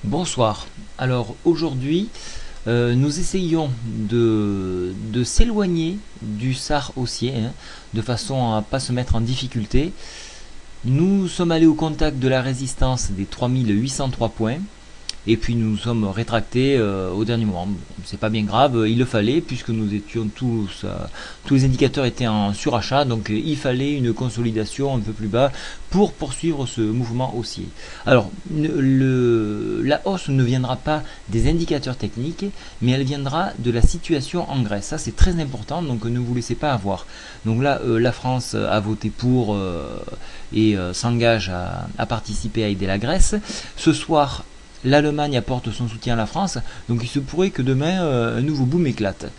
Bonsoir. Alors aujourd'hui, nous essayons de s'éloigner du SAR haussier, de façon à ne pas se mettre en difficulté. Nous sommes allés au contact de la résistance des 3803 points. Et puis nous nous sommes rétractés au dernier moment. Bon, c'est pas bien grave, il le fallait puisque nous étions tous les indicateurs étaient en surachat, donc il fallait une consolidation un peu plus bas pour poursuivre ce mouvement haussier. Alors la hausse ne viendra pas des indicateurs techniques, mais elle viendra de la situation en Grèce. Ça c'est très important, donc ne vous laissez pas avoir. Donc là, la France a voté pour et s'engage à participer à aider la Grèce. Ce soir, l'Allemagne apporte son soutien à la France, donc il se pourrait que demain un nouveau boom éclate.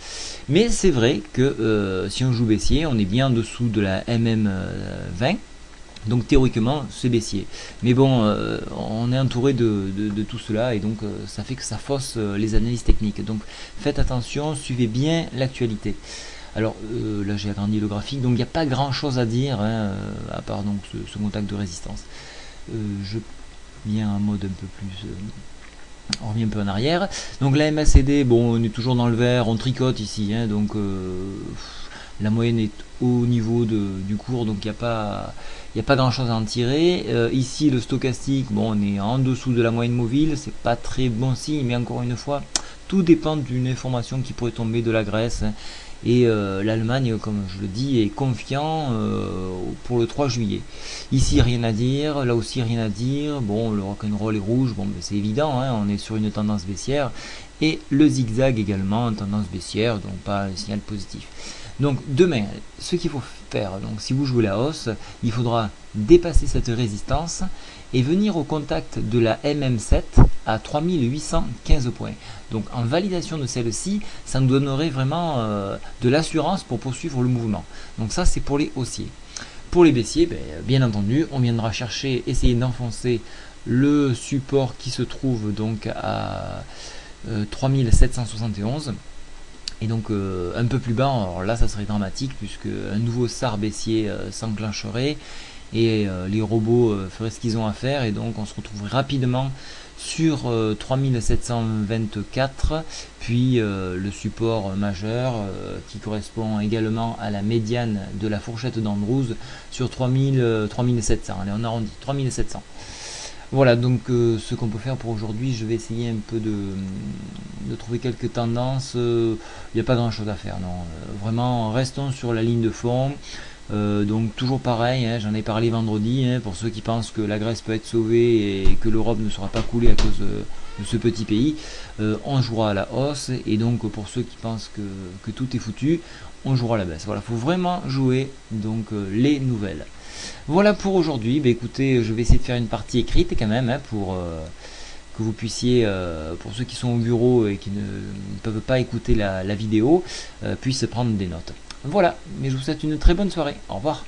Mais c'est vrai que si on joue baissier, on est bien en dessous de la MM20, donc théoriquement c'est baissier. Mais bon, on est entouré de tout cela et donc ça fait que ça fausse les analyses techniques. Donc faites attention, suivez bien l'actualité. Alors là j'ai agrandi le graphique, donc il n'y a pas grand chose à dire, à part donc ce contact de résistance. Je viens en mode un peu plus on revient un peu en arrière. Donc la MACD, bon, on est toujours dans le vert, on tricote ici, donc la moyenne est au niveau du cours, donc il n'y a pas grand chose à en tirer. Ici le stochastique, bon, on est en dessous de la moyenne mobile, c'est pas très bon signe, mais encore une fois, tout dépend d'une information qui pourrait tomber de la Grèce. Et l'Allemagne, comme je le dis, est confiant pour le 3 juillet. Ici, rien à dire, là aussi, rien à dire. Bon, le rock'n'roll est rouge, bon, c'est évident, on est sur une tendance baissière. Et le zigzag également, une tendance baissière, donc pas un signal positif. Donc demain, ce qu'il faut faire, donc si vous jouez la hausse, il faudra dépasser cette résistance et venir au contact de la MM7 à 3815 points. Donc en validation de celle-ci, ça nous donnerait vraiment de l'assurance pour poursuivre le mouvement. Donc ça c'est pour les haussiers. Pour les baissiers, bien entendu, on viendra chercher, essayer d'enfoncer le support qui se trouve donc à 3771. Et donc un peu plus bas, alors là ça serait dramatique puisque un nouveau SAR baissier s'enclencherait et les robots feraient ce qu'ils ont à faire et donc on se retrouverait rapidement sur 3724, puis le support majeur qui correspond également à la médiane de la fourchette d'Andrews sur 3700, allez on arrondit, 3700. Voilà donc ce qu'on peut faire pour aujourd'hui. Je vais essayer un peu de trouver quelques tendances. Il n'y a pas grand chose à faire, non. Vraiment, restons sur la ligne de fond. Donc toujours pareil, j'en ai parlé vendredi, pour ceux qui pensent que la Grèce peut être sauvée et que l'Europe ne sera pas coulée à cause de ce petit pays, on jouera à la hausse. Et donc pour ceux qui pensent que tout est foutu, on jouera à la baisse. Voilà, il faut vraiment jouer donc les nouvelles. Voilà pour aujourd'hui. Écoutez, je vais essayer de faire une partie écrite quand même pour que vous puissiez, pour ceux qui sont au bureau et qui ne peuvent pas écouter la vidéo, puissent prendre des notes. Voilà, mais je vous souhaite une très bonne soirée. Au revoir.